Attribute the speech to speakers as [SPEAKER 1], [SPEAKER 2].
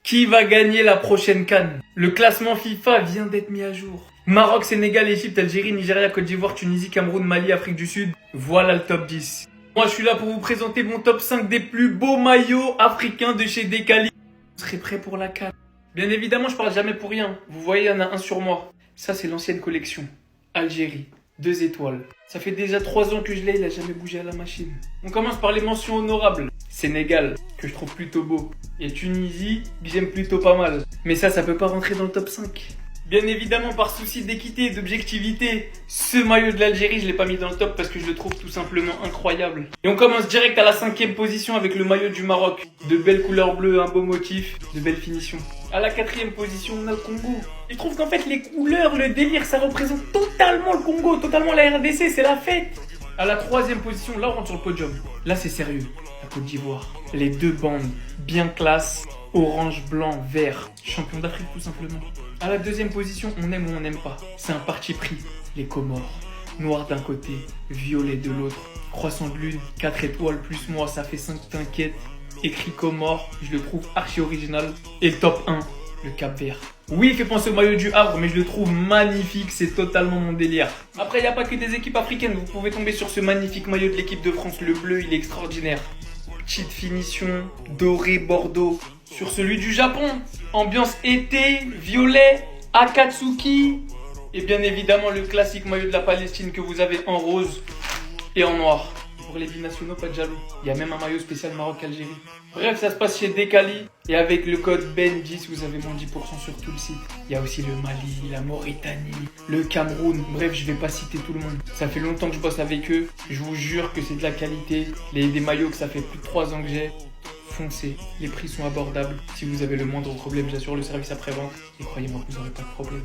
[SPEAKER 1] Qui va gagner la prochaine CAN? Le classement FIFA vient d'être mis à jour. Maroc, Sénégal, Égypte, Algérie, Nigeria, Côte d'Ivoire, Tunisie, Cameroun, Mali, Afrique du Sud. Voilà le top 10. Moi, je suis là pour vous présenter mon top 5 des plus beaux maillots africains de chez Decali. Vous serez prêts pour la CAN? Bien évidemment, je parle jamais pour rien. Vous voyez, il y en a un sur moi. Ça, c'est l'ancienne collection. Algérie, 2 étoiles. Ça fait déjà 3 ans que je l'ai, il a jamais bougé à la machine. On commence par les mentions honorables. Sénégal, que je trouve plutôt beau. Et Tunisie, que j'aime plutôt pas mal. Mais ça peut pas rentrer dans le top 5. Bien évidemment, par souci d'équité et d'objectivité, ce maillot de l'Algérie, je l'ai pas mis dans le top parce que je le trouve tout simplement incroyable. Et on commence direct à la 5e position avec le maillot du Maroc. De belles couleurs bleues, un beau motif, de belles finitions. À la 4e position, on a le Congo. Je trouve qu'en fait, les couleurs, le délire, ça représente totalement le Congo, totalement la RDC, c'est la fête. À la 3e position, là on rentre sur le podium. Là c'est sérieux, la Côte d'Ivoire. Les 2 bandes, bien classe, orange, blanc, vert. Champion d'Afrique tout simplement. À la 2e position, on aime ou on n'aime pas. C'est un parti pris. Les Comores. Noir d'un côté, violet de l'autre. Croissant de lune, 4 étoiles plus moi, ça fait 5, t'inquiète. Écrit Comores, je le trouve archi original. Et le top 1, le Cap Vert. Oui, il fait penser au maillot du Havre, mais je le trouve magnifique, c'est totalement mon délire. Après, il n'y a pas que des équipes africaines, vous pouvez tomber sur ce magnifique maillot de l'équipe de France, le bleu, il est extraordinaire. Petite finition, doré, bordeaux. Sur celui du Japon, ambiance été, violet, Akatsuki. Et bien évidemment, le classique maillot de la Palestine que vous avez en rose et en noir. Pour les binationaux, pas de jaloux. Il y a même un maillot spécial Maroc-Algérie. Bref, ça se passe chez Decali. Et avec le code BEN10, vous avez moins 10% sur tout le site. Il y a aussi le Mali, la Mauritanie, le Cameroun. Bref, je vais pas citer tout le monde. Ça fait longtemps que je bosse avec eux. Je vous jure que c'est de la qualité. Des maillots que ça fait plus de 3 ans que j'ai. Foncez, les prix sont abordables. Si vous avez le moindre problème, j'assure le service après-vente. Et croyez-moi, vous n'aurez pas de problème.